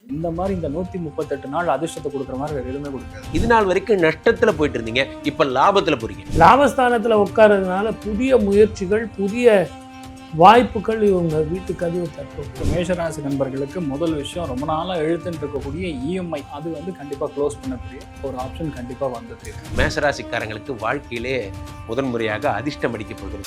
இந்த மாதிரி இந்த 138 நாள் அதிர்ஷ்டத்தை கொடுக்குற மாதிரி வேற எதுவுமே கொடுக்காது. இது நாள் வரைக்கும் நஷ்டத்துல போயிட்டு இருந்தீங்க, இப்ப லாபத்துல போறீங்க. லாபஸ்தானத்துல உட்கார்றதுனால புதிய முயற்சிகள், புதிய வாய்ப்புகள் இவங்க வீட்டு கதவு தட்டும். மேஷராசி நண்பர்களுக்கு முதல் விஷயம், ரொம்ப நாளாக இழுத்துட்டு இருக்கக்கூடிய இஎம்ஐ அது வந்து கண்டிப்பாக க்ளோஸ் பண்ணக்கூடிய ஒரு ஆப்ஷன் கண்டிப்பாக வந்துட்டு. மேஷராசிக்காரங்களுக்கு வாழ்க்கையிலே முதன்முறையாக அதிர்ஷ்டம் அடிக்க போகிறது.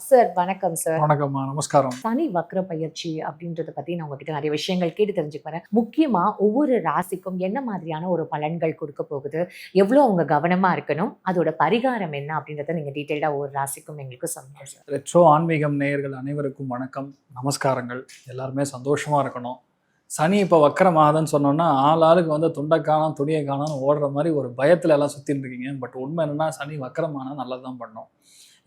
சார் வணக்கம் சார். வணக்கம்மா, நமஸ்காரம். சனி வக்ர பயிற்சி அப்படின்றத பத்தி நான் உங்ககிட்ட நிறைய விஷயங்கள் கேட்டு தெரிஞ்சுக்கிறேன். முக்கியமா ஒவ்வொரு ராசிக்கும் என்ன மாதிரியான ஒரு பலன்கள் கொடுக்க போகுது, எவ்வளவு அவங்க கவனமா இருக்கணும், அதோட பரிகாரம் என்ன அப்படின்றத நீங்க டீட்டெயில்டா ஒவ்வொரு ராசிக்கும் எங்களுக்கு சொல்லுங்க சார். ரெட்ரோ ஆன்மீகம் நேயர்கள் அனைவருக்கும் வணக்கம், நமஸ்காரங்கள். எல்லாருமே சந்தோஷமா இருக்கணும். சனி இப்போ வக்கரமாகுதுன்னு சொன்னோன்னா ஆளுக்கு வந்து துண்டை காணோம் துணியை காணோம்னு ஓடுற மாதிரி ஒரு பயத்துல எல்லாம் சுத்தின்னு இருக்கீங்க. பட் உண்மை என்னன்னா, சனி வக்கரமானால் நல்லதுதான் பண்ணோம்.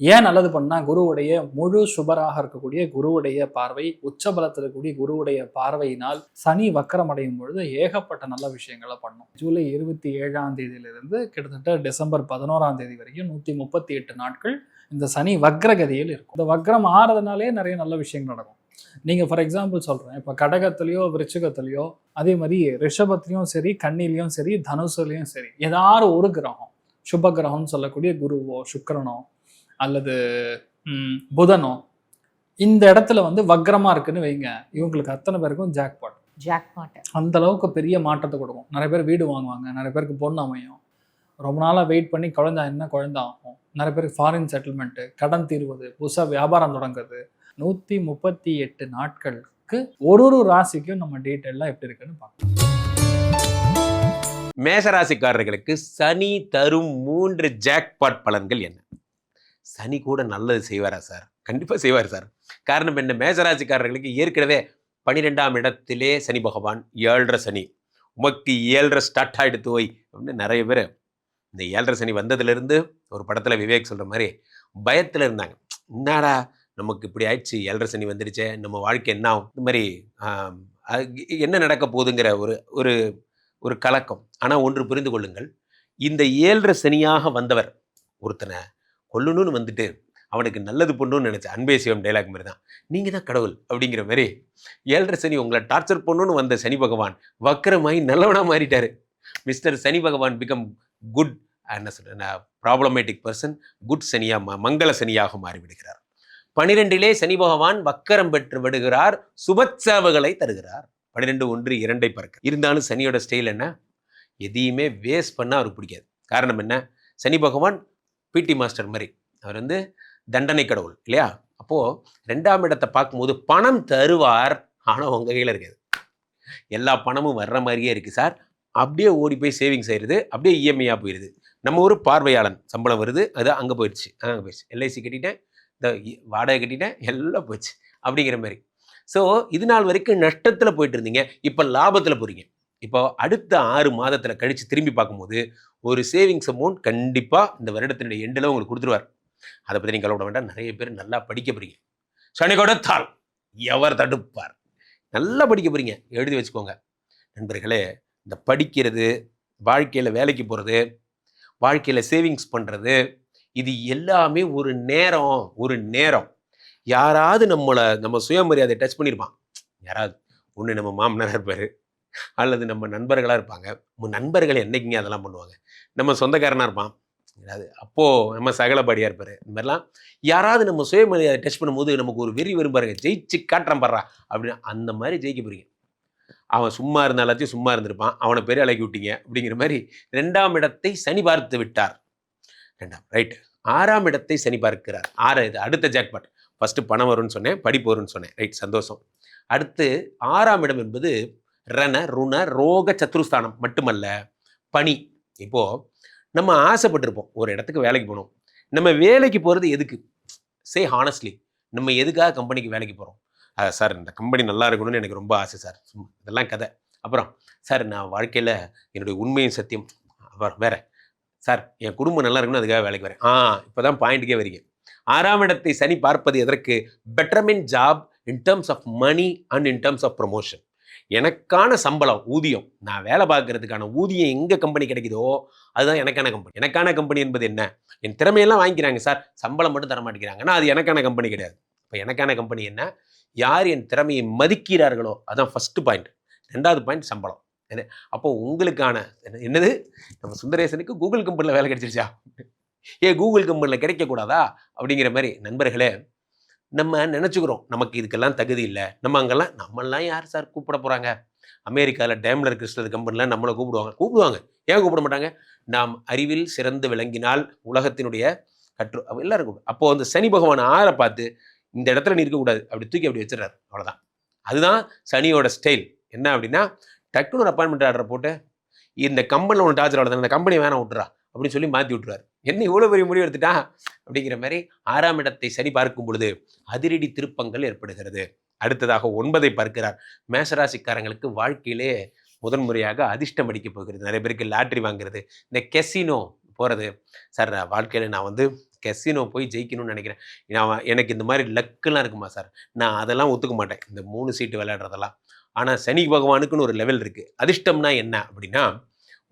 ஏன் நல்லது பண்ணால், குருவுடைய முழு சுபராக இருக்கக்கூடிய குருவுடைய பார்வை, உச்சபலத்தில் இருக்கக்கூடிய குருவுடைய பார்வையினால் சனி வக்கரம் அடையும் பொழுது ஏகப்பட்ட நல்ல விஷயங்களை பண்ணும். ஜூலை 27ஆம் தேதியிலிருந்து கிட்டத்தட்ட டிசம்பர் 11ஆம் தேதி வரைக்கும் 138 நாட்கள் இந்த சனி வக்ரகதியில் இருக்கும். இந்த வக்ரம் ஆறதுனாலே நிறைய நல்ல விஷயங்கள் நடக்கும். நீங்கள் ஃபார் எக்ஸாம்பிள் சொல்கிறேன், இப்போ கடகத்துலேயோ விருச்சிகத்துலேயோ, அதே மாதிரி ரிஷபத்துலேயும் சரி, கன்னிலையும் சரி, தனுசுலையும் சரி, ஏதாவது ஒரு கிரகம், சுப கிரகம்னு சொல்லக்கூடிய குருவோ சுக்கிரனோ அல்லது புதனோ இந்த இடத்துல வந்து வக்ரமா இருக்குன்னு வைங்க, இவங்களுக்கு அத்தனை பேருக்கும் ஜாக்பாட். அந்த அளவுக்கு பெரிய மாற்றத்தை கொடுக்கும். நிறைய பேர் வீடு வாங்குவாங்க, நிறைய பேருக்கு பொண்ணு அமையும், ரொம்ப நாளாக வெயிட் பண்ணி குழந்தை ஆகும், நிறைய பேருக்கு ஃபாரின் செட்டில்மெண்ட்டு, கடன் தீர்வது, புதுசாக வியாபாரம் தொடங்குறது. 138 நாட்களுக்கு ஒரு ராசிக்கும் நம்ம டீட்டெயிலாக எப்படி இருக்குன்னு பார்க்கலாம். மேஷராசிக்காரர்களுக்கு சனி தரும் 3 ஜாக்பாட் பலன்கள் என்ன? சனி கூட நல்லது செய்வாரா சார்? கண்டிப்பாக செய்வார் சார். காரணம் என்ன? மேஷராசிக்காரர்களுக்கு ஏற்கனவே 12ஆம் இடத்திலே சனி பகவான் 7.5 சனி, உமக்கு 7.5 ஸ்டார்ட் ஆகிடுத்து போய் அப்படின்னு நிறைய பேர் இந்த 7.5 சனி வந்ததுலேருந்து ஒரு படத்தில் விவேக் சொல்கிற மாதிரி பயத்தில் இருந்தாங்க. என்னடா நமக்கு இப்படி ஆயிடுச்சு, 7.5 சனி வந்துடுச்சே, நம்ம வாழ்க்கை என்ன ஆகும், இந்த மாதிரி என்ன நடக்க போகுதுங்கிற ஒரு ஒரு கலக்கம். ஆனால் ஒன்று புரிந்து கொள்ளுங்கள், இந்த 7.5 சனியாக வந்தவர் ஒருத்தனை கொல்லணும்னு வந்துட்டு அவனுக்கு நல்லது பண்ணணும்னு நினச்ச அன்பே சிவம் டைலாக் மாதிரி தான், நீங்கள் தான் கடவுள் அப்படிங்கிற மாதிரி 7.5 சனி உங்களை டார்ச்சர் பண்ணணும்னு வந்த சனி பகவான் வக்கரமாகி நல்லவனாக மாறிட்டார். மிஸ்டர் சனி பகவான் பிகம் குட், என்ன சொல்கிறேன், ப்ராப்ளமேட்டிக் பர்சன், குட் சனியாக மங்கள சனியாக மாறிவிடுகிறார். 12லே சனி பகவான் வக்கரம் பெற்று விடுகிறார், சுபச்சேவகளை தருகிறார். 12 1 2 பறக்க. இருந்தாலும் சனியோட ஸ்டைல் என்ன? எதையுமே வேஸ்ட் பண்ணால் அவருக்கு பிடிக்காது. காரணம் என்ன? சனி பகவான் பிடி மாஸ்டர் மாதிரி, அவர் வந்து தண்டனை கடவுள் இல்லையா? அப்போது 2ஆம் இடத்தை பார்க்கும்போது பணம் தருவார், ஆனால் உங்கள் கையில் இருக்காது. எல்லா பணமும் வர்ற மாதிரியே இருக்குது சார், அப்படியே ஓடி போய் சேவிங்ஸ் ஆயிடுது, அப்படியே இஎம்ஐயாக போயிடுது. நம்ம ஒரு பார்வையாளன், சம்பளம் வருது, அது அங்கே போயிடுச்சு, எல்ஐசி கட்டிட்டேன், இந்த வாடகை கட்டிட்டேன், எல்லாம் போயிடுச்சு அப்படிங்கிற மாதிரி. ஸோ இது நாள் வரைக்கும் நஷ்டத்தில் போயிட்டு இருந்தீங்க, இப்போ லாபத்தில் போகிறீங்க. இப்போ அடுத்த 6 மாதத்தில் கழித்து திரும்பி பார்க்கும்போது ஒரு சேவிங்ஸ் அமௌண்ட் கண்டிப்பாக இந்த வருடத்தினுடைய எண்டில் உங்களுக்கு கொடுத்துருவார். அதை பற்றி நீங்கள் கவலைப்பட வேண்டாம். நிறைய பேர் நல்லா படிக்க போகிறீங்க. சனி கொடுத்தால் எவர் தடுப்பார்? நல்லா படிக்க போகிறீங்க, எழுதி வச்சுக்கோங்க நண்பர்களே. இந்த படிக்கிறது, வாழ்க்கையில் வேலைக்கு போகிறது, வாழ்க்கையில் சேவிங்ஸ் பண்ணுறது, இது எல்லாமே ஒரு நேரம். யாராவது நம்ம சுயமரியாதை டச் பண்ணியிருப்பான். யாராவது ஒன்று நம்ம மாமனாராக இருப்பார், அல்லது நம்ம நண்பர்களாக இருப்பாங்க. நண்பர்கள் என்னைக்குங்க அதெல்லாம் பண்ணுவாங்க? நம்ம சொந்தக்காரனாக இருப்பான், அப்போது நம்ம சகலபாடியாக இருப்பார். இந்த மாதிரிலாம் யாராவது நம்ம சுயமரியாதை டச் பண்ணும்போது நமக்கு ஒரு வெறி பாருங்க, ஜெயிச்சு காட்டுறான் பாடுறா அப்படின்னு. அந்த மாதிரி ஜெயிக்க போகிறீங்க. அவன் சும்மா இருந்தாலாச்சும் சும்மா இருந்திருப்பான், அவனை பெரிய அழகி விட்டீங்க அப்படிங்கிற மாதிரி. 2ஆம் இடத்தை சனி பார்த்து விட்டார். 2ஆம் ரைட். 6ஆம் இடத்தை சனி பார்க்கிறார். 6 இது அடுத்த ஜாக்பாட். ஃபஸ்ட்டு பணம் வரும்னு சொன்னேன், படிப்பு வரும்னு சொன்னேன், ரைட், சந்தோஷம். அடுத்து 6ஆம் இடம் என்பது ரண ருண ரோக சத்ருஸ்தானம் மட்டுமல்ல, பணி. இப்போது நம்ம ஆசைப்பட்டிருப்போம் ஒரு இடத்துக்கு வேலைக்கு போகணும். நம்ம வேலைக்கு போகிறது எதுக்கு? சே ஹானஸ்ட்லி, நம்ம எதுக்காக கம்பெனிக்கு வேலைக்கு போகிறோம்? சார் இந்த கம்பெனி நல்லா இருக்கணும்னு எனக்கு ரொம்ப ஆசை சார், இதெல்லாம் கதை. அப்புறம் சார் நான் வாழ்க்கையில் என்னுடைய உண்மையும் சத்தியம், அப்புறம் வேறு சார் என் குடும்பம் நல்லா இருக்கணும், அதுக்காக வேலைக்கு வரேன். இப்போ தான் பாயிண்ட்டுக்கே வரீங்க. 6ஆம் இடத்தை சனி பார்ப்பது எதற்கு? Betterment job in terms of money and in terms of promotion. எனக்கான சம்பளம், ஊதியம், நான் வேலை பார்க்கறதுக்கான ஊதியம் எங்கே கம்பெனி கிடைக்குதோ அதுதான் எனக்கான கம்பெனி. எனக்கான கம்பெனி என்பது என்ன? என் திறமையெல்லாம் வாங்கிக்கிறாங்க சார், சம்பளம் மட்டும் தர மாட்டேங்கிறாங்கன்னா அது எனக்கான கம்பெனி கிடையாது. இப்போ எனக்கான கம்பெனி என்ன? யார் என் திறமையை மதிக்கிறார்களோ அதான் ஃபர்ஸ்ட் பாயிண்ட். 2வது பாயிண்ட் சம்பளம். அப்போ உங்களுக்கான என்னது, நம்ம சுந்தரேசனுக்கு கூகுள் கம்பெனியில் வேலை கிடைச்சிருச்சா, கூகுள் கம்பெனியில் கிடைக்கக்கூடாதா அப்படிங்கிற மாதிரி நண்பர்களே நம்ம நினச்சிக்கிறோம் நமக்கு இதுக்கெல்லாம் தகுதி இல்லை, நம்மெல்லாம் யார் சார் கூப்பிட போகிறாங்க, அமெரிக்காவில் டேம்லர் கிறிஸ்டல் கம்பெனியில் நம்மளை கூப்பிடுவாங்க, ஏன் கூப்பிட மாட்டாங்க, நாம் அறிவில் சிறந்து விளங்கினால் உலகத்தினுடைய எல்லாரும் கூப்பிடும். அப்போது அந்த சனி பகவான் ஆற பார்த்து இந்த இடத்துல நீ இருக்கக்கூடாது அப்படி தூக்கி அப்படி வச்சிடறாரு, அவ்வளோதான். அதுதான் சனியோட ஸ்டைல். என்ன அப்படின்னா டக்குன்னு ஒரு அப்பாயின்மெண்ட் ஆர்டர் போட்டு இந்த கம்பெனியில் ஒன்று டார்ச்சர் ஆடுது, அந்த கம்பெனி வேணாம் விட்டுறா அப்படின்னு சொல்லி மாற்றி விட்டுருவார். என்ன இவ்வளோ பெரிய முடிவு எடுத்துட்டான் அப்படிங்கிற மாதிரி 6ஆம் இடத்தை சனி பார்க்கும் பொழுது அதிரடி திருப்பங்கள் ஏற்படுகிறது. அடுத்ததாக 9ஐ பார்க்கிறார். மேஷராசிக்காரங்களுக்கு வாழ்க்கையிலே முதன்முறையாக அதிர்ஷ்டம் அடிக்க போகிறது. நிறைய பேருக்கு லாட்ரி வாங்குறது, இந்த கெசினோ போகிறது. சார் வாழ்க்கையில் நான் கெசினோ போய் ஜெயிக்கணும்னு நினைக்கிறேன், எனக்கு இந்த மாதிரி லக்குலாம் இருக்குமா சார், நான் அதெல்லாம் ஒத்துக்க மாட்டேன், இந்த 3 சீட்டு விளையாடுறதெல்லாம். ஆனால் சனி பகவானுக்குன்னு ஒரு லெவல் இருக்குது. அதிர்ஷ்டம்னா என்ன அப்படின்னா,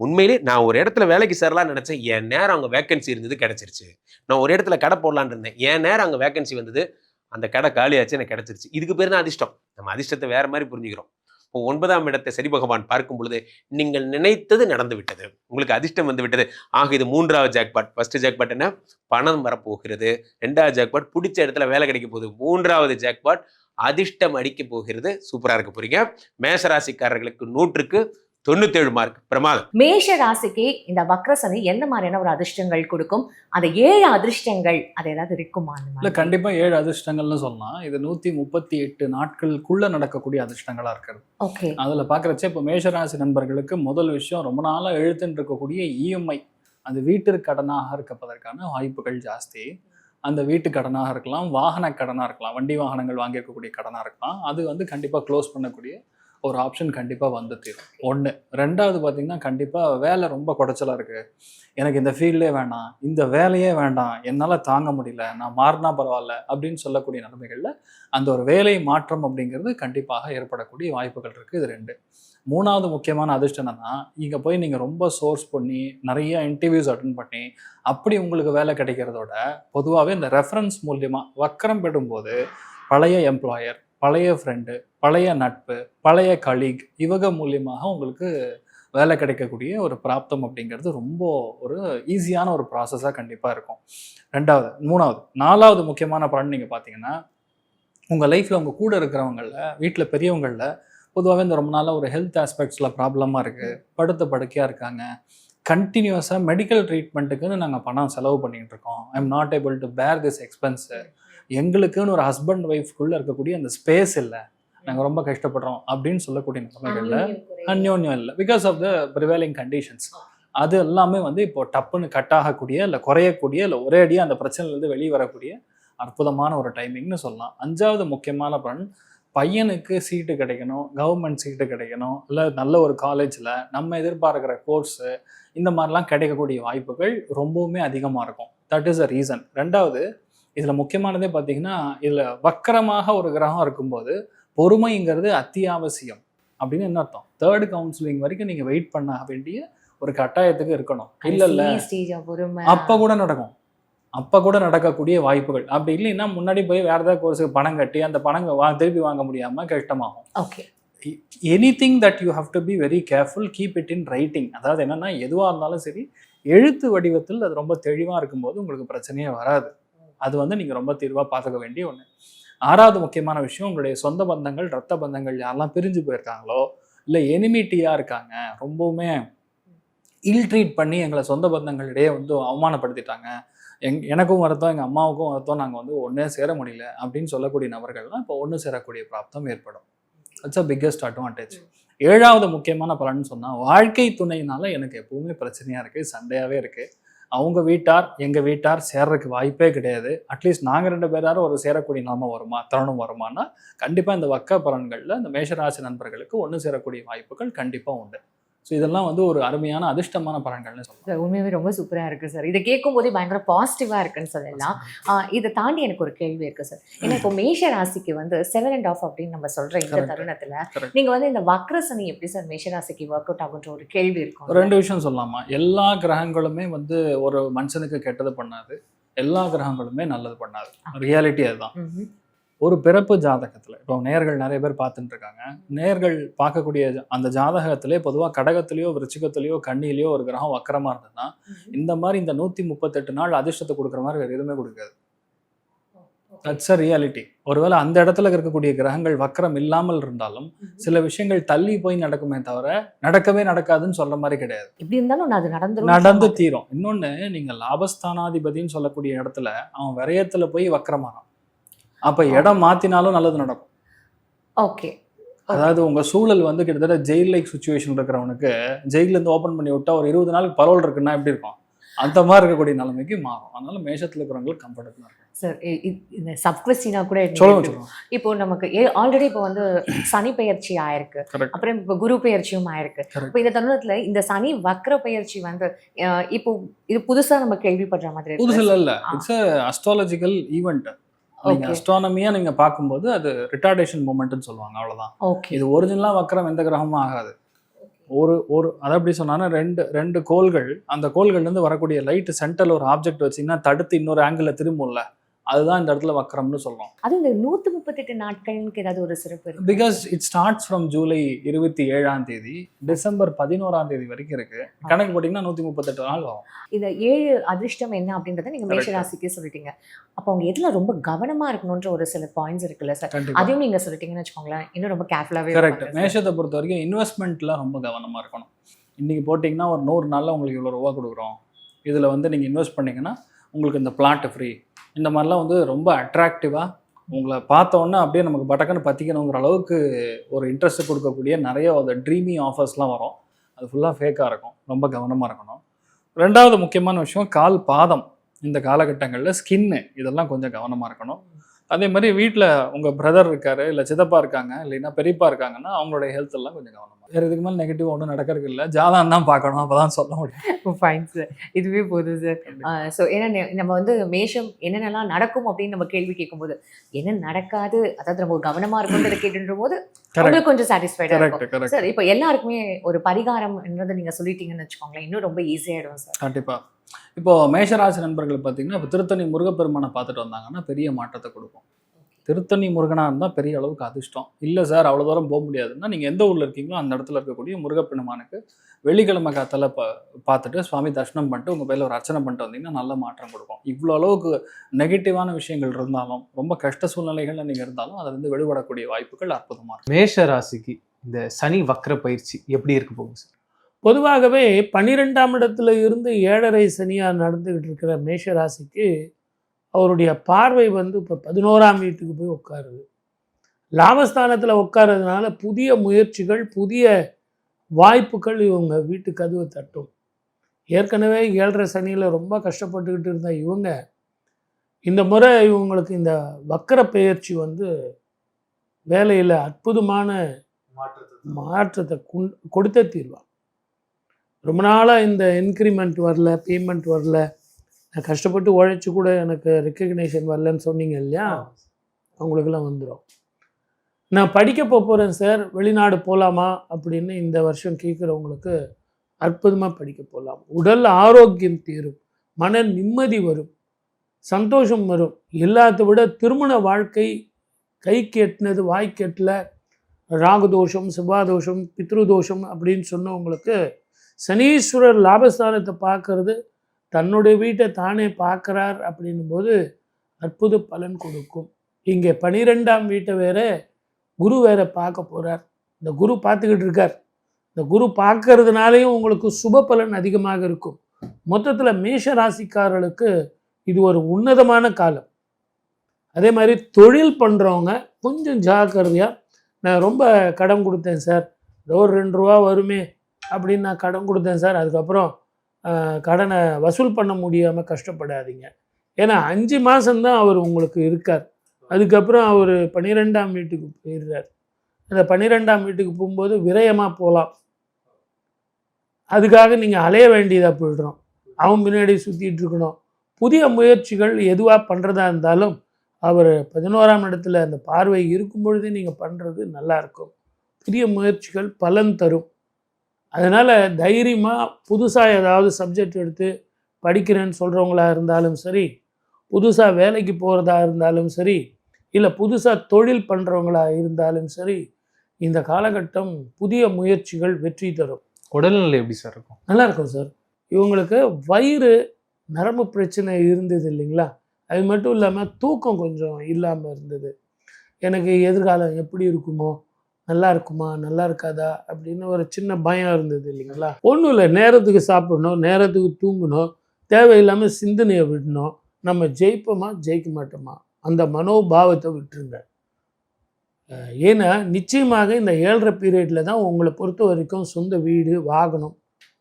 உண்மையிலே நான் ஒரு இடத்துல வேலைக்கு சேரலாம்னு நினச்சேன், என் நேரம் அங்கே வேக்கன்சி இருந்தது, கிடச்சிருச்சு. நான் ஒரு இடத்துல கடை போடலான்னு இருந்தேன், என் நேரம் அங்கே வேக்கன்சி வந்தது, அந்த கடை காலியாச்சு, எனக்கு கிடச்சிருச்சு. இதுக்கு பேர் தான் அதிர்ஷ்டம். நம்ம அதிர்ஷ்டத்தை வேறு மாதிரி புரிஞ்சுக்கிறோம். இப்போ 9ஆம் இடத்தை சனி பகவான் பார்க்கும் பொழுது நீங்கள் நினைத்தது நடந்து விட்டது, உங்களுக்கு அதிர்ஷ்டம் வந்து விட்டது. ஆக இது 3வது ஜாக்பாட். ஃபர்ஸ்ட் ஜாக்பாட் என்ன, பணம் வரப்போகிறது. 2வது ஜாக்பாட் பிடிச்ச இடத்துல வேலை கிடைக்க போகுது. 3வது ஜாக்பாட் அதிர்ஷ்டம் அடிக்க போகிறது. சூப்பராக இருக்க போறீங்க. மேஷராசிக்காரர்களுக்கு 100க்கு 97 மார்க், பிரமாதம். மேஷ ராசிக்கு இந்த வக்ரசனி எந்த மாதிரியான ஒரு அதிர்ஷ்டங்கள் கொடுக்கும்? அந்த 7 அதிர்ஷ்டங்கள் அது ஏதாவது இருக்குமா? இல்லை, கண்டிப்பாக 7 அதிர்ஷ்டங்கள்னு சொல்லலாம். இது 138 நாட்களுக்குள்ள நடக்கக்கூடிய அதிர்ஷ்டங்களா இருக்கிறது. ஓகே, அதில் பார்க்குறச்ச இப்போ மேஷராசி நண்பர்களுக்கு முதல் விஷயம், ரொம்ப நாளாக எழுத்துன்னு இருக்கக்கூடிய இஎம்ஐ, அது வீட்டிற்கு கடனாக இருப்பதற்கான வாய்ப்புகள் ஜாஸ்தி. அந்த வீட்டு கடனாக இருக்கலாம், வாகன கடனாக இருக்கலாம், வண்டி வாகனங்கள் வாங்கியிருக்கக்கூடிய கடனாக இருக்கலாம். அது கண்டிப்பாக க்ளோஸ் பண்ணக்கூடிய ஒரு ஆப்ஷன் கண்டிப்பாக வந்து தீரும். 1. 2வது பார்த்தீங்கன்னா, கண்டிப்பாக வேலை ரொம்ப குடைச்சலாக இருக்குது, எனக்கு இந்த ஃபீல்டே வேண்டாம், இந்த வேலையே வேண்டாம், என்னால் தாங்க முடியல, நான் மாறினா பரவாயில்ல அப்படின்னு சொல்லக்கூடிய நிலைமைகளில் அந்த ஒரு வேலை மாற்றம் அப்படிங்கிறது கண்டிப்பாக ஏற்படக்கூடிய வாய்ப்புகள் இருக்குது. இது 2. 3வது முக்கியமான அதிர்ஷ்டம் என்னன்னா, இங்கே போய் நீங்கள் ரொம்ப சோர்ஸ் பண்ணி நிறைய இன்டர்வியூஸ் அட்டன் பண்ணி அப்படி உங்களுக்கு வேலை கிடைக்கிறதோட, பொதுவாகவே இந்த ரெஃபரன்ஸ் மூலியமாக வக்கரம் பெறும்போது பழைய எம்ப்ளாயர், பழைய ஃப்ரெண்டு, பழைய நட்பு, பழைய கலீக், இவங்க மூலியமாக உங்களுக்கு வேலை கிடைக்கக்கூடிய ஒரு பிராப்தம் அப்படிங்கிறது ரொம்ப ஒரு ஈஸியான ஒரு ப்ராசஸாக கண்டிப்பாக இருக்கும். 2வது. 3வது. 4வது முக்கியமான பலன் நீங்கள் பார்த்தீங்கன்னா, உங்கள் லைஃப்பில் உங்கள் கூட இருக்கிறவங்களில், வீட்டில் பெரியவங்களில் பொதுவாகவே இந்த ரொம்ப நாளாக ஒரு ஹெல்த் ஆஸ்பெக்ட்ஸில் ப்ராப்ளமாக இருக்குது, படுக்கையாக இருக்காங்க, கண்டினியூஸாக மெடிக்கல் ட்ரீட்மெண்ட்டுக்குன்னு நாங்கள் பணம் செலவு பண்ணிகிட்டு இருக்கோம், I am not able to பேர் திஸ் எக்ஸ்பென்ஸு, எங்களுக்குன்னு ஒரு ஹஸ்பண்ட் ஒய்ஃப்குள்ளே இருக்கக்கூடிய அந்த ஸ்பேஸ் இல்லை, நாங்கள் ரொம்ப கஷ்டப்படுறோம் அப்படின்னு சொல்லக்கூடிய நிலைமைகளில் அந்யோன்யம் இல்லை, because of the prevailing conditions. அது எல்லாமே இப்போ டப்புன்னு கட் ஆகக்கூடிய, இல்லை குறையக்கூடிய, இல்லை ஒரே அடியாக அந்த பிரச்சனையிலேருந்து வெளியே வரக்கூடிய அற்புதமான ஒரு டைமிங்னு சொல்லலாம். 5வது முக்கியமான பலன், பையனுக்கு சீட்டு கிடைக்கணும், கவர்மெண்ட் சீட்டு கிடைக்கணும், இல்லை நல்ல ஒரு காலேஜில் நம்ம எதிர்பார்க்குற கோர்ஸு, இந்த மாதிரிலாம் கிடைக்கக்கூடிய வாய்ப்புகள் ரொம்பவுமே அதிகமாக இருக்கும். That is a reason. 2வது, இதில் முக்கியமானதே பார்த்தீங்கன்னா, இதில் வக்கரமாக ஒரு கிரகம் இருக்கும்போது பொறுமைங்கிறது அத்தியாவசியம் அப்படின்னு என்ன அர்த்தம், 3rd கவுன்சிலிங் வரைக்கும் நீங்கள் வெயிட் பண்ண வேண்டிய ஒரு கட்டாயத்துக்கு இருக்கணும். இல்லை அப்போ கூட நடக்கக்கூடிய வாய்ப்புகள். அப்படி இல்லைன்னா முன்னாடி போய் வேறு ஏதாவது கோர்ஸுக்கு பணம் கட்டி அந்த பணம் திருப்பி வாங்க முடியாமல் கஷ்டமாகும். Okay, anything that you have to be very careful, keep it in writing. அதாவது என்னன்னா, எதுவாக இருந்தாலும் சரி எழுத்து வடிவத்தில் அது ரொம்ப தெளிவாக இருக்கும்போது உங்களுக்கு பிரச்சனையே வராது. அது நீங்கள் ரொம்ப தீர்வாக பார்த்துக்க வேண்டிய ஒன்று. 6வது முக்கியமான விஷயம், உங்களுடைய சொந்த பந்தங்கள், ரத்த பந்தங்கள் யாரெல்லாம் பிரிஞ்சு போயிருக்காங்களோ, இல்லை எனிமிட்டியாக இருக்காங்க, ரொம்பவுமே இல் ட்ரீட் பண்ணி எங்களை சொந்த பந்தங்களிடையே அவமானப்படுத்திட்டாங்க, எனக்கும் வருத்தம், எங்கள் அம்மாவுக்கும் வருத்தம், நாங்கள் ஒன்றே சேர முடியல அப்படின்னு சொல்லக்கூடிய நபர்கள்லாம் இப்போ ஒன்று சேரக்கூடிய பிராப்தம் ஏற்படும். It's a biggest advantage. 7வது முக்கியமான பலன்னு சொன்னால், வாழ்க்கை துணையினால எனக்கு எப்பவுமே பிரச்சனையாக இருக்குது, சண்டையாகவே இருக்குது. அவங்க வீட்டார் எங்கள் வீட்டார் சேர்றதுக்கு வாய்ப்பே கிடையாது. அட்லீஸ்ட் நாங்கள் 2 பேராரும் ஒரு சேரக்கூடிய நிலைமை வருமா, தருணம் வருமானா, கண்டிப்பாக இந்த வக்க பலன்களில் இந்த மேஷராசி நண்பர்களுக்கு ஒன்று சேரக்கூடிய வாய்ப்புகள் கண்டிப்பாக உண்டு. ஸோ இதெல்லாம் ஒரு அருமையான அதிர்ஷ்டமான பலன்கள்னு சொல்லலாம். உண்மையாகவே ரொம்ப சூப்பராக இருக்குது சார். இதை கேட்கும் போதே பயங்கர பாசிட்டிவாக இருக்குன்னு சொல்லலாம். இதை தாண்டி எனக்கு ஒரு கேள்வி இருக்குது சார். ஏன்னா இப்போ மேஷ ராசிக்கு 7 and off அப்படின்னு நம்ம சொல்கிற இந்த தருணத்தில் நீங்கள் இந்த வக்ரசனி எப்படி சார் மேஷ ராசிக்கு ஒர்க் அவுட் ஆகுன்ற ஒரு கேள்வி இருக்கும். 2 விஷயம் சொல்லலாமா. எல்லா கிரகங்களுமே ஒரு மனுஷனுக்கு கெட்டது பண்ணாது, எல்லா கிரகங்களுமே நல்லது பண்ணாது. ரியாலிட்டி அதுதான். ஒரு பிறப்பு ஜாதகத்தில் இப்போ நேர்கள் நிறைய பேர் பார்த்துட்டு இருக்காங்க. நேர்கள் பார்க்கக்கூடிய அந்த ஜாதகத்திலே பொதுவாக கடகத்திலேயோ விருச்சிகத்திலேயோ கன்னியிலேயோ ஒரு கிரகம் வக்கரமாக இருந்ததுன்னா இந்த மாதிரி இந்த 138 நாள் அதிர்ஷ்டத்தை கொடுக்குற மாதிரி வேறு எதுவுமே கொடுக்காது. That's a reality. ஒருவேளை அந்த இடத்துல இருக்கக்கூடிய கிரகங்கள் வக்கரம் இல்லாமல் இருந்தாலும் சில விஷயங்கள் தள்ளி போய் நடக்குமே தவிர நடக்கவே நடக்காதுன்னு சொல்ற மாதிரி கிடையாது. எப்படி இருந்தாலும் அது நடந்து தீரும். இன்னொன்னு, நீங்க லாபஸ்தானாதிபதினு சொல்லக்கூடிய இடத்துல அவன் விரயத்துல போய் வக்கரமாறான். அப்ப இடம் மாத்தினாலும் நல்லது நடக்கும். ஓகே. அதாவது உங்க சூழல் வந்து கிட்டத்தட்ட ஜெயில் லைக் சுச்சுவேஷன் இருக்கிறவனுக்கு ஜெயில இருந்து ஓபன் பண்ணி விட்டா ஒரு 20 நாளுக்கு பரோல் இருக்குன்னா எப்படி இருக்கும், அந்த மாதிரி இருக்கக்கூடிய நிலைமைக்கு மாறும். அதனால மேஷத்துல இருக்கிறவங்களுக்கு கம்ஃபர்டபுளா இருக்கும். சார் இந்த சப் கொஸ்டினா கூட சொல்லுங்க. இப்போ நமக்கு ஆல்ரெடி இப்போ வந்து சனி பெயர்ச்சி ஆயிருக்கு, அப்புறம் இப்போ குரு பெயர்ச்சியும் ஆயிருக்கு. இப்போ இந்த தருணத்துல இந்த சனி வக்ர பெயர்ச்சி வந்து இப்போ இது புதுசா நம்ம கேள்விப்படுற மாதிரி புதுசு இல்ல, இட்ஸ் அஸ்ட்ராலஜிக்கல் ஈவெண்ட். நீங்க அஸ்ட்ரானமியா நீங்க பார்க்கும்போது அது ரிட்டார்டேஷன் மூமெண்ட்னு சொல்லுவாங்க, அவ்வளவுதான். இது ஒரிஜினலா வக்ரம் எந்த கிரகமும் ஆகாது. ஒரு அதை எப்படி சொன்னா ரெண்டு கோள்கள், அந்த கோள்கள்ல இருந்து வரக்கூடிய லைட் சென்டர்ல ஒரு ஆப்ஜெக்ட் வச்சீங்கன்னா தடுத்து இன்னொரு ஆங்கிள் திரும்பும்ல, அதுதான் இந்த இடத்துல வக்ரம்னு சொல்றோம். அது இந்த 138 நாட்களுக்கு ஏதாவது ஒரு சிறப்பு இருக்கு? Because it starts from July 27ஆம் தேதி டிசம்பர் 11ஆம் தேதி வரைக்கும் இருக்கு. கணக்கு போட்டீங்கன்னா 138 நாள் வரும். இந்த 7 அதிர்ஷ்டம் என்ன அப்படின்றத நீங்க மேஷராசிக்கு சொல்லிட்டீங்க. அப்போ அவங்க எதுல ரொம்ப கவனமா இருக்கணும்ன்ற ஒரு சில பாயிண்ட்ஸ் இருக்குல்ல சார், அதையும் நீங்க சொல்லிட்டீங்கன்னு வச்சுக்கோங்களேன், இன்னும் ரொம்ப கேர்ஃபுல்லாவே. கரெக்ட். மேஷத்தை பொறுத்த வரைக்கும் இன்வெஸ்ட்மெண்ட்ல ரொம்ப கவனமா இருக்கணும். இன்னைக்கு போட்டிங்கன்னா ஒரு 100 நாள்ல உங்களுக்கு இவ்வளோ ரூபா கொடுக்குறோம், இதுல வந்து நீங்க இன்வெஸ்ட் பண்ணீங்கன்னா உங்களுக்கு இந்த பிளாட் ஃப்ரீ, இந்த மாதிரிலாம் வந்து ரொம்ப அட்ராக்டிவாக உங்களை பார்த்தோன்னே அப்படியே நமக்கு பட்டக்கன்னு பற்றிக்கணுங்கிற அளவுக்கு ஒரு இன்ட்ரெஸ்ட் கொடுக்கக்கூடிய நிறைய அந்த ட்ரீமி ஆஃபர்ஸ்லாம் வரும். அது ஃபுல்லாக ஃபேக்காக இருக்கும். ரொம்ப கவனமாக இருக்கணும். ரெண்டாவது முக்கியமான விஷயம் கால் பாதம். இந்த காலகட்டங்களில் ஸ்கின்னு இதெல்லாம் கொஞ்சம் கவனமாக இருக்கணும். அதே மாதிரி வீட்டில் உங்கள் பிரதர் இருக்காரு, இல்லை சித்தப்பா இருக்காங்க, இல்லைன்னா பெரியப்பா இருக்காங்கன்னா அவங்களுடைய ஹெல்த் எல்லாம் கொஞ்சம் கவனமாக. வேறு இதுக்கு மேலே நெகட்டிவ் ஒன்றும் நடக்கிறது இல்லை. ஜாதகம் தான் பார்க்கணும், அப்போ தான் சொல்ல முடியும். ஃபைன் சார், இதுவே போதும் சார். ஸோ ஏன்னா நம்ம வந்து மேஷம் என்னென்னலாம் நடக்கும் அப்படின்னு நம்ம கேள்வி கேட்கும்போது என்ன நடக்காது, அதாவது நம்ம கவனமாக இருக்கும்ன்றதை கேட்டுன்ற போது உங்களுக்கு கொஞ்சம் சாட்டிஸ்ஃபைடாக இருக்கும் சார். இப்போ எல்லாருக்குமே ஒரு பரிகாரம் என்றதை நீங்கள் சொல்லிட்டீங்கன்னு வச்சுக்கோங்களேன், இன்னும் ரொம்ப ஈஸியாகிடும் சார். கண்டிப்பாக. இப்போ மேஷராசி நண்பர்கள் பார்த்தீங்கன்னா இப்போ திருத்தணி முருகப்பெருமானை பார்த்துட்டு வந்தாங்கன்னா பெரிய மாற்றத்தை கொடுக்கும். திருத்தணி முருகனாக இருந்தால் பெரிய அளவுக்கு அதிர்ஷ்டம். இல்லை சார் அவ்வளோ தூரம் போக முடியாதுன்னா நீங்கள் எந்த ஊரில் இருக்கீங்களோ அந்த இடத்துல இருக்கக்கூடிய முருகப்பெருமானுக்கு வெள்ளிக்கிழமை காத்தால பார்த்துட்டு சுவாமி தர்ஷனம் பண்ணிட்டு உங்கள் பேரில் ஒரு அர்ச்சனை பண்ணிட்டு வந்தீங்கன்னா நல்ல மாற்றம் கொடுக்கும். இவ்வளோ அளவுக்கு நெகட்டிவான விஷயங்கள் இருந்தாலும், ரொம்ப கஷ்ட சூழ்நிலைகளில் நீங்கள் இருந்தாலும் அதை வந்து வெளிப்படக்கூடிய வாய்ப்புகள் அற்புதமாக இருக்கும். மேஷ ராசிக்கு இந்த சனி வக்ர பயிற்சி எப்படி இருக்க போகுது சார்? பொதுவாகவே 12ஆம் இடத்துல இருந்து 7.5 சனியாக நடந்துக்கிட்டு இருக்கிற மேஷ ராசிக்கு அவருடைய பார்வை வந்து இப்போ 11ஆம் வீட்டுக்கு போய் உட்காருது. லாபஸ்தானத்தில் உட்கார்றதுனால புதிய முயற்சிகள், புதிய வாய்ப்புகள் இவங்க வீட்டு கதவை தட்டும். ஏற்கனவே 7.5 சனியில் ரொம்ப கஷ்டப்பட்டுக்கிட்டு இருந்த இவங்க இந்த முறை இவங்களுக்கு இந்த வக்கர பெயர்ச்சி வந்து வேலையில் அற்புதமான மாற்றத்தை கொடுத்தே தீர்வாங்க. ரொம்ப நாளாக இந்த இன்க்ரிமெண்ட் வரல, பேமெண்ட் வரல, நான் கஷ்டப்பட்டு உழைச்சி கூட எனக்கு ரெக்கக்னேஷன் வரலன்னு சொன்னீங்க இல்லையா, அவங்களுக்கெல்லாம் வந்துடும். நான் படிக்க போகிறேன் சார், வெளிநாடு போகலாமா அப்படின்னு இந்த வருஷம் கேட்குறவங்களுக்கு அற்புதமாக படிக்க போகலாம். உடல் ஆரோக்கியம் தீரும், மன நிம்மதி வரும், சந்தோஷம் வரும். எல்லாத்த விட திருமண வாழ்க்கை கைக்கு எட்டினது வாய்க்கு எட்டல, ராகுதோஷம், செவ்வாதோஷம், பித்ருதோஷம் அப்படின்னு சொன்னவங்களுக்கு சனீஸ்வரர் லாபஸ்தானத்தை பார்க்கறது, தன்னுடைய வீட்டை தானே பார்க்குறார் அப்படின்னும் போது அற்புத பலன் கொடுக்கும். இங்கே 12ஆம் வீட்டை வேற குரு வேற பார்க்க போகிறார். இந்த குரு பார்த்துக்கிட்டு இருக்கார். இந்த குரு பார்க்கறதுனாலையும் உங்களுக்கு சுப பலன் அதிகமாக இருக்கும். மொத்தத்தில் மேஷ ராசிக்காரர்களுக்கு இது ஒரு உன்னதமான காலம். அதே மாதிரி தொழில் பண்ணுறவங்க கொஞ்சம் ஜாக்கிரதையாக, நான் ரொம்ப கடன் கொடுத்தேன் சார், ஏதோ ஒரு 2 ரூபா வருமே அப்படின்னு நான் கடன் கொடுத்தேன் சார், அதுக்கப்புறம் கடனை வசூல் பண்ண முடியாமல் கஷ்டப்படாதீங்க. ஏன்னா 5 மாதம்தான் அவர் உங்களுக்கு இருக்கார். அதுக்கப்புறம் அவர் 12ஆம் வீட்டுக்கு போயிடுறார். அந்த 12ஆம் வீட்டுக்கு போகும்போது விரயமாக போகலாம். அதுக்காக நீங்கள் அலைய வேண்டியதாக போயிடுறோம். அவன் பின்னாடி சுற்றிட்டு இருக்கணும். புதிய முயற்சிகள் எதுவாக பண்ணுறதா இருந்தாலும் அவர் 11ஆம் இடத்துல அந்த பார்வை இருக்கும் பொழுதே நீங்கள் பண்ணுறது நல்லாயிருக்கும். புதிய முயற்சிகள் பலன் தரும். அதனால் தைரியமாக புதுசாக ஏதாவது சப்ஜெக்ட் எடுத்து படிக்கிறேன்னு சொல்கிறவங்களா இருந்தாலும் சரி, புதுசாக வேலைக்கு போகிறதா இருந்தாலும் சரி, இல்லை புதுசாக தொழில் பண்ணுறவங்களா இருந்தாலும் சரி, இந்த காலகட்டம் புதிய முயற்சிகள் வெற்றி தரும். உடல்நிலை எப்படி சார் இருக்கும்? நல்லா இருக்கும் சார். இவங்களுக்கு வயிறு நரம்பு பிரச்சனை இருந்தது இல்லைங்களா, அது மட்டும் இல்லாமல் தூக்கம் கொஞ்சம் இல்லாமல் இருந்தது. எனக்கு எதிர்காலம் எப்படி இருக்குமோ, நல்லா இருக்குமா நல்லா இருக்காதா அப்படின்னு ஒரு சின்ன பயம் இருந்தது இல்லைங்களா. ஒன்றும் இல்லை, நேரத்துக்கு சாப்பிடணும், நேரத்துக்கு தூங்கணும், தேவையில்லாமல் சிந்தனையை விடணும். நம்ம ஜெயிப்போமா ஜெயிக்க மாட்டோமா அந்த மனோபாவத்தை விட்டுருங்க. ஏன்னா நிச்சயமாக இந்த 7.5 பீரியடில் தான் உங்களை பொறுத்த வரைக்கும் சொந்த வீடு, வாகனம்,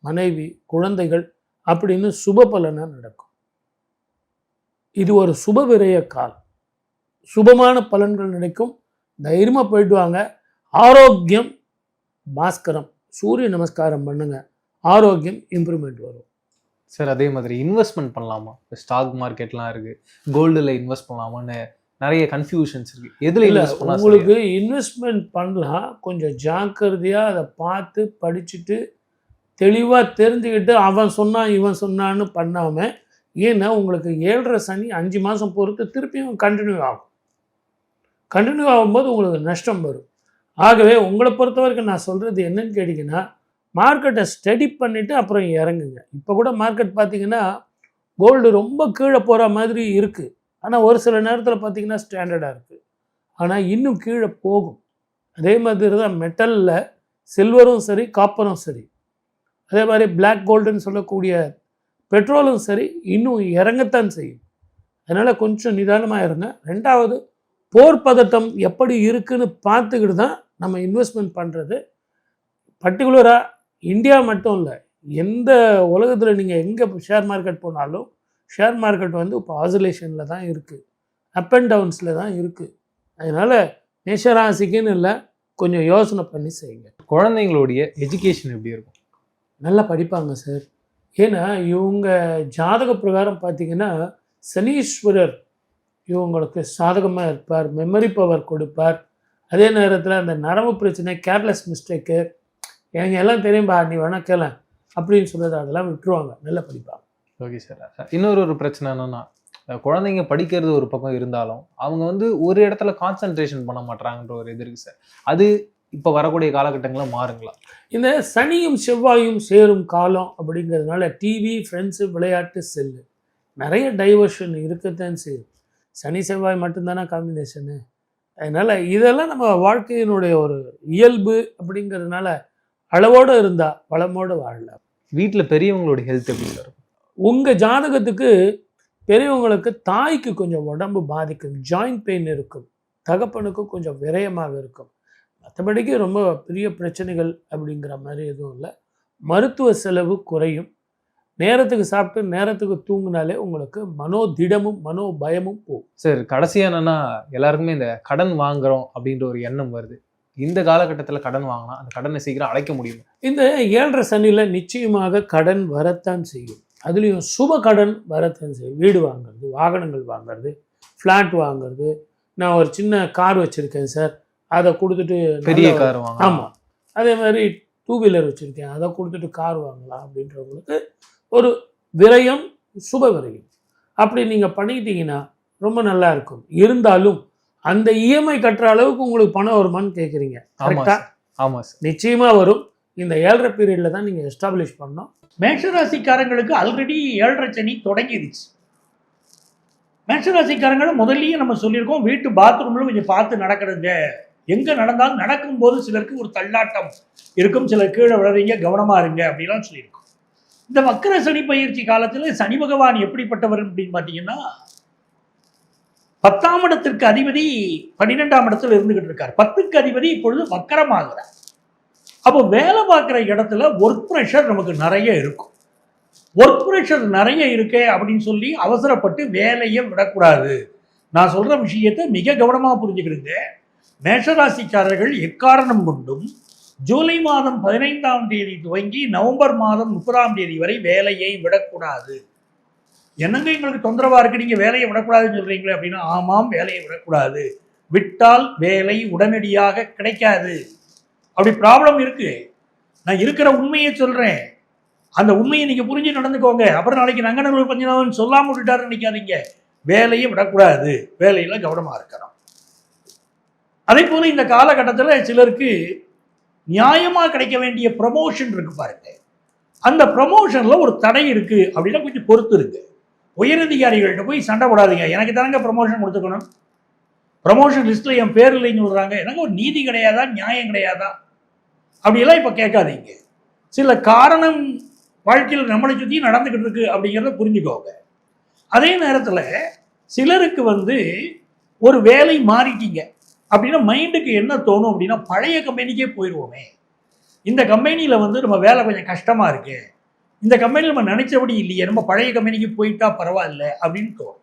மனைவி, குழந்தைகள் அப்படின்னு சுப பலனாக நடக்கும். இது ஒரு சுப விரய காலம், சுபமான பலன்கள் கிடைக்கும். தைரியமாக போயிட்டு வாங்க. ஆரோக்கியம் பாஸ்கரம், சூரிய நமஸ்காரம் பண்ணுங்க, ஆரோக்கியம் இம்ப்ரூவ்மெண்ட் வரும். சார் அதே மாதிரி இன்வெஸ்ட்மெண்ட் பண்ணலாமா? ஸ்டாக் மார்க்கெட்லாம் இருக்கு, கோல்டில் இன்வெஸ்ட் பண்ணலாமான்னு நிறைய கன்ஃபியூஷன்ஸ் இருக்கு. எதில் இல்லை, இன்வெஸ்ட் பண்ணலாம்? உங்களுக்கு இன்வெஸ்ட்மெண்ட் பண்ணலாம், கொஞ்சம் ஜாக்கிரதையாக அதை பார்த்து படிச்சுட்டு தெளிவாக தெரிஞ்சுக்கிட்டு அவன் சொன்னான் இவன் சொன்னான்னு பண்ணாமல். ஏன்னா உங்களுக்கு 7.5 சனி 5 மாதம் பொறுத்து திருப்பியும் கண்டினியூ ஆகும். கண்டினியூ ஆகும்போது உங்களுக்கு நஷ்டம் வரும். ஆகவே உங்களை பொறுத்த வரைக்கும் நான் சொல்கிறது என்னன்னு கேட்டிங்கன்னா, மார்க்கெட்டை ஸ்டடி பண்ணிவிட்டு அப்புறம் இறங்குங்க. இப்போ கூட மார்க்கெட் பார்த்திங்கன்னா கோல்டு ரொம்ப கீழே போகிற மாதிரி இருக்குது. ஆனால் ஒரு சில நேரத்தில் பார்த்திங்கன்னா ஸ்டாண்டர்டாக இருக்குது. ஆனால் இன்னும் கீழே போகும். அதே மாதிரி தான் மெட்டலில் சில்வரும் சரி, காப்பரும் சரி, அதே மாதிரி பிளாக் கோல்டுன்னு சொல்லக்கூடிய பெட்ரோலும் சரி, இன்னும் இறங்கத்தான் செய்யும். அதனால் கொஞ்சம் நிதானமாக இருங்க. ரெண்டாவது, போர் பதட்டம் எப்படி இருக்குன்னு பார்த்துக்கிட்டு தான் நம்ம இன்வெஸ்ட்மெண்ட் பண்ணுறது. பர்டிகுலராக இந்தியா மட்டும் இல்லை, எந்த உலகத்தில் நீங்கள் எங்கே ஷேர் மார்க்கெட் போனாலும் ஷேர் மார்க்கெட் வந்து இப்போ ஆசிலேஷனில் தான் இருக்குது, அப் அண்ட் டவுன்ஸில் தான் இருக்குது. அதனால் மேஷராசிக்குன்னு இல்லை, கொஞ்சம் யோசனை பண்ணி செய்யுங்க. குழந்தைங்களுடைய எஜுகேஷன் எப்படி இருக்கும்? நல்லா படிப்பாங்க சார். ஏன்னா இவங்க ஜாதக பிரகாரம் பார்த்திங்கன்னா சனீஸ்வரர் இவங்களுக்கு சாதகமாக இருப்பார், மெமரி பவர் கொடுப்பார். அதே நேரத்தில் அந்த நரம்பு பிரச்சனை, கேர்லெஸ் மிஸ்டேக்கு, எனக்கு எல்லாம் தெரியும்பா நீ வேணா கேள அப்படின்னு சொல்கிறது அதெல்லாம் விட்டுருவாங்க, நல்லா படிப்பாங்க. Okay sir. இன்னொரு பிரச்சனை என்னன்னா, குழந்தைங்க படிக்கிறது ஒரு பக்கம் இருந்தாலும் அவங்க வந்து ஒரு இடத்துல கான்சென்ட்ரேஷன் பண்ண மாட்டாங்கன்ற ஒரு இது இருக்குது சார். அது இப்போ வரக்கூடிய காலகட்டங்களில் மாறுங்களா? இந்த சனியும் செவ்வாயும் சேரும் காலம் அப்படிங்கிறதுனால டிவி, ஃப்ரெண்ட்ஸு, விளையாட்டு, செல்லு, நிறைய டைவர்ஷன் இருக்கத்தான் செய்யும். சனி செவ்வாய் மட்டும்தானே காம்பினேஷனு. அதனால் இதெல்லாம் நம்ம வாழ்க்கையினுடைய ஒரு இயல்பு அப்படிங்கிறதுனால அளவோடு இருந்தால் வளமோடு வாழலாம். வீட்டில் பெரியவங்களோட ஹெல்த் எப்படி சார்? உங்கள் ஜாதகத்துக்கு பெரியவங்களுக்கு தாய்க்கு கொஞ்சம் உடம்பு பாதிக்கும், ஜாயிண்ட் பெயின் இருக்கும், தகப்பனுக்கு கொஞ்சம் விரயமாக இருக்கும். மற்றபடிக்கு ரொம்ப பெரிய பிரச்சனைகள் அப்படிங்கிற மாதிரி எதுவும் இல்லை. மருத்துவ செலவு குறையும். நேரத்துக்கு சாப்பிட்டு நேரத்துக்கு தூங்கினாலே உங்களுக்கு மனோதிடமும் மனோபயமும் போகும். சார் கடைசியாக என்னன்னா, எல்லாருக்குமே இந்த கடன் வாங்குறோம் அப்படின்ற ஒரு எண்ணம் வருது. இந்த காலகட்டத்தில் கடன் வாங்கினா அந்த கடனை சீக்கிரம் அடைக்க முடியும். இந்த 7.5 சனியில் நிச்சயமாக கடன் வரத்தான் செய்யும். அதுலேயும் சுப கடன் வரத்தான் செய்யும். வீடு வாங்குறது, வாகனங்கள் வாங்குறது, ஃப்ளாட் வாங்குறது. நான் ஒரு சின்ன கார் வச்சுருக்கேன் சார், அதை கொடுத்துட்டு பெரிய கார் வாங்க. ஆமாம், அதே மாதிரி 2 வீலர் வச்சுருக்கேன், அதை கொடுத்துட்டு கார் வாங்கலாம் அப்படின்றவங்களுக்கு ஒரு விரயம், சுப விரயம் அப்படி நீங்கள் பண்ணிக்கிட்டீங்கன்னா ரொம்ப நல்லா இருக்கும். இருந்தாலும் அந்த இஎம்ஐ கட்டுற அளவுக்கு உங்களுக்கு பணம் வருமானு கேட்குறீங்க. கரெக்டாக? ஆமாம் சார், நிச்சயமாக வரும். இந்த 7.5 பீரியடில் தான் நீங்கள் எஸ்டாப்ளிஷ் பண்ணோம். மேஷராசிக்காரங்களுக்கு ஆல்ரெடி 7.5 சனி தொடங்கிடுச்சு. மேஷராசிக்காரங்களும் முதல்லயே நம்ம சொல்லியிருக்கோம், வீட்டு பாத்ரூம்ல கொஞ்சம் பார்த்து நடக்கிறதுங்க. எங்கே நடந்தாலும் நடக்கும்போது சிலருக்கு ஒரு தள்ளாட்டம் இருக்கும், சிலர் கீழே விழுறீங்க, கவனமாக இருங்க அப்படிலாம் சொல்லியிருக்கோம். இந்த வக்கர சனி பயிற்சி காலத்தில் சனி பகவான் எப்படிப்பட்டவர் அப்படின்னு பார்த்தீங்கன்னா, 10ஆம் இடத்திற்கு அதிபதி 12ஆம் இடத்துல இருந்துகிட்டு இருக்கார். 10க்கு அதிபதி இப்பொழுது வக்கரமாகிறார். அப்போ வேலை பார்க்குற இடத்துல ஒர்க் ப்ரெஷர் நமக்கு நிறைய இருக்கும். ஒர்க் ப்ரெஷர் நிறைய இருக்கே அப்படின்னு சொல்லி அவசரப்பட்டு வேலையை விடக்கூடாது. நான் சொல்கிற விஷயத்தை மிக கவனமாக புரிஞ்சுக்கிடுங்க. மேஷராசிக்காரர்கள் எக்காரணம் கொண்டும் ஜூலை மாதம் 15ஆம் தேதி துவங்கி நவம்பர் மாதம் 30ஆம் தேதி வரை வேலையை விடக்கூடாது. என்னங்க எங்களுக்கு தொந்தரவாக இருக்குது, நீங்கள் வேலையை விடக்கூடாதுன்னு சொல்கிறீங்களே அப்படின்னா, ஆமாம், வேலையை விடக்கூடாது. விட்டால் வேலை உடனடியாக கிடைக்காது. அப்படி ப்ராப்ளம் இருக்குது. நான் இருக்கிற உண்மையை சொல்கிறேன், அந்த உண்மையை நீங்கள் புரிஞ்சு நடந்துக்கோங்க. அப்புறம் நாளைக்கு நங்கநல்லூர் பஞ்சநாதன் சொல்லாமல் விட்டுட்டாருன்னு நினைக்காதீங்க. வேலையை விடக்கூடாது, வேலையில் கவனமாக இருக்கணும். அதே போல இந்த காலகட்டத்தில் சிலருக்கு நியாயமா கிடைக்க வேண்டிய ப்ரமோஷன் இருக்கு பாருங்க, அந்த ப்ரமோஷன்ல ஒரு தடை இருக்கு அப்படின்னா கொஞ்சம் பொறுத்து இருக்கு. உயரதிகாரிகள்கிட்ட போய் சண்டை போடாதீங்க, எனக்கு தானங்க ப்ரமோஷன் கொடுத்துக்கணும், ப்ரமோஷன் லிஸ்ட்ல என் பேர் இல்லைன்னு சொல்றாங்க, எனக்கு ஒரு நீதி கிடையாதா, நியாயம் கிடையாதா, அப்படியெல்லாம் இப்ப கேட்காதீங்க. சில காரணம் வாழ்க்கையில் நம்மளை சுற்றி நடந்துகிட்டு இருக்கு அப்படிங்கிறத புரிஞ்சுக்கோங்க. அதே நேரத்தில் சிலருக்கு ஒரு வேலை மாறிட்டீங்க அப்படின்னா மைண்டுக்கு என்ன தோணும் அப்படின்னா, பழைய கம்பெனிக்கே போயிடுவோமே, இந்த கம்பெனியில் நம்ம வேலை கொஞ்சம் கஷ்டமாக இருக்கு, இந்த கம்பெனியில் நம்ம நினைச்சபடி இல்லையே, நம்ம பழைய கம்பெனிக்கு போயிட்டா பரவாயில்ல அப்படின்னு தோணும்.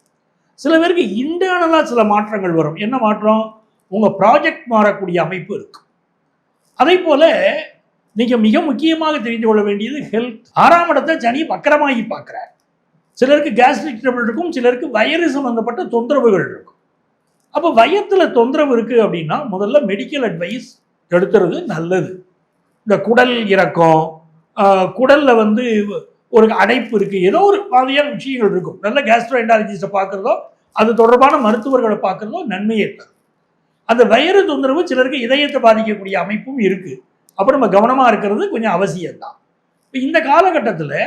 சில பேருக்கு இன்டர்னலாக சில மாற்றங்கள் வரும். என்ன மாற்றம்? உங்கள் ப்ராஜெக்ட் மாறக்கூடிய அமைப்பு இருக்கு. அதே போல் நீங்கள் மிக முக்கியமாக தெரிந்து கொள்ள வேண்டியது ஹெல்த். 6ஆம் இடத்தை சனி வக்கரமாகி பார்க்குறார். சிலருக்கு கேஸ்ட்ரிக் ட்ரபிள் இருக்கும், சிலருக்கு வயிறு சம்பந்தப்பட்ட தொந்தரவுகள் இருக்கும். அப்போ வயத்தில் தொந்தரவு இருக்குது அப்படின்னா முதல்ல மெடிக்கல் அட்வைஸ் எடுத்துறது நல்லது. இந்த குடல் இறக்கம், குடலில் ஒரு அடைப்பு இருக்குது, ஏதோ ஒரு மாதிரியான விஷயங்கள் இருக்கும், நல்ல கேஸ்ட்ரோஎன்டாலஜிஸ்ட்டை பார்க்குறதோ அது தொடர்பான மருத்துவர்களை பார்க்குறதோ நன்மையே தரும். அந்த வயிறு தொந்தரவு சிலருக்கு இதயத்தை பாதிக்கக்கூடிய அமைப்பும் இருக்குது. அப்போ நம்ம கவனமாக இருக்கிறது கொஞ்சம் அவசியம்தான். இப்போ இந்த காலகட்டத்தில்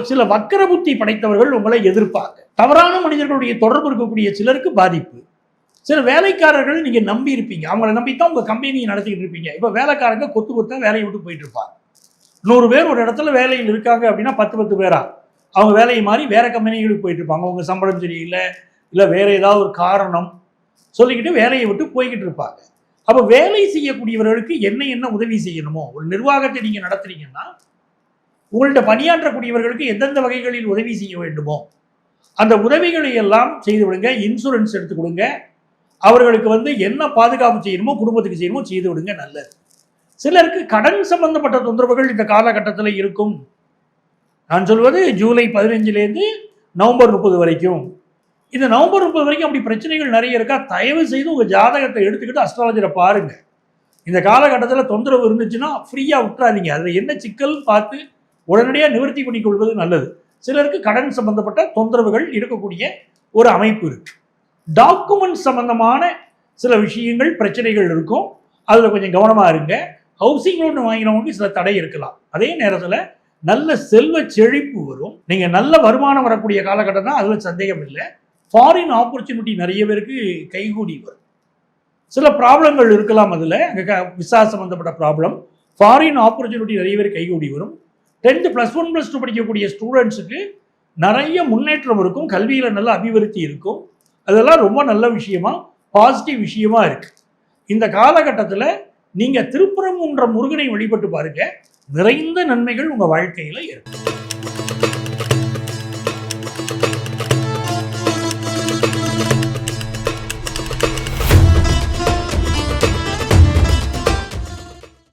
சில வக்கர புத்தி படைத்தவர்கள் உங்களை எதிர்ப்பாங்க. தவறான மனிதர்களுடைய தொடர்பு இருக்கக்கூடிய சிலருக்கு பாதிப்பு. சில வேலைக்காரர்கள் நீங்கள் நம்பி இருப்பீங்க, அவங்கள நம்பி தான் உங்கள் கம்பெனியை நடத்திக்கிட்டு இருப்பீங்க. இப்போ வேலைக்காரங்க கொத்து கொத்தா வேலையை விட்டு போயிட்டு இருப்பாங்க. 100 பேர் ஒரு இடத்துல வேலையில் இருக்காங்க அப்படின்னா 10 பேரா அவங்க வேலையை மாறி வேற கம்பெனிகளுக்கு போயிட்டு இருப்பாங்க. அவங்க சம்பளம் சரியில்லை, இல்லை வேற ஏதாவது ஒரு காரணம் சொல்லிக்கிட்டு வேலையை விட்டு போய்கிட்டு இருப்பாங்க. அப்போ வேலை செய்யக்கூடியவர்களுக்கு என்ன உதவி செய்யணுமோ, ஒரு நிர்வாகத்தை நீங்கள் நடத்துறீங்கன்னா உங்கள்கிட்ட பணியாற்றக்கூடியவர்களுக்கு எந்தெந்த வகைகளில் உதவி செய்ய வேண்டுமோ அந்த உதவிகளை எல்லாம் செய்து விடுங்க. இன்சூரன்ஸ் எடுத்து கொடுங்க. அவர்களுக்கு என்ன பாதுகாப்பு செய்யணுமோ, குடும்பத்துக்கு செய்யணுமோ செய்து விடுங்க, நல்லது. சிலருக்கு கடன் சம்பந்தப்பட்ட தொந்தரவுகள் இந்த காலகட்டத்தில் இருக்கும். நான் சொல்வது ஜூலை 15லேருந்து நவம்பர் 30 வரைக்கும். இந்த நவம்பர் 30 வரைக்கும் அப்படி பிரச்சனைகள் நிறைய இருக்கா? தயவு செய்து உங்கள் ஜாதகத்தை எடுத்துக்கிட்டு அஸ்ட்ராலஜரை பாருங்க. இந்த காலகட்டத்தில் தொந்தரவு இருந்துச்சுன்னா ஃப்ரீயாக விட்டுறாதீங்க. அதில் என்ன சிக்கல் பார்த்து உடனடியாக நிவர்த்தி பண்ணிக்கொள்வது நல்லது. சிலருக்கு கடன் சம்பந்தப்பட்ட தொந்தரவுகள் இருக்கக்கூடிய ஒரு அமைப்பு இருக்கு. டாக்குமெண்ட் சம்பந்தமான சில விஷயங்கள் பிரச்சனைகள் இருக்கும், அதில் கொஞ்சம் கவனமாக இருங்க. ஹவுசிங் லோன் வாங்கினவங்களுக்கு சில தடை இருக்கலாம். அதே நேரத்தில் நல்ல செல்வ செழிப்பு வரும். நீங்கள் நல்ல வருமானம் வரக்கூடிய காலகட்டம் தான், அதில் சந்தேகம் இல்லை. ஃபாரின் ஆப்பர்ச்சுனிட்டி நிறைய பேருக்கு கைகூடி வரும். சில ப்ராப்ளங்கள் இருக்கலாம், அதில் அங்கே விசா சம்மந்தப்பட்ட ப்ராப்ளம். ஃபாரின் ஆப்பர்ச்சுனிட்டி நிறைய பேர் கைகூடி வரும். 10th +1 +2 படிக்கக்கூடிய ஸ்டூடெண்ட்ஸுக்கு நிறைய முன்னேற்றம் இருக்கும், கல்வியில் நல்ல அபிவிருத்தி இருக்கும். அதெல்லாம் ரொம்ப நல்ல விஷயமா, பாசிட்டிவ் விஷயமா இருக்கு. இந்த காலகட்டத்தில் நீங்கள் திருப்பரங்குன்ற முருகனை வழிபட்டு பாருங்க, நிறைந்த நன்மைகள் உங்கள் வாழ்க்கையில் இருக்கும்.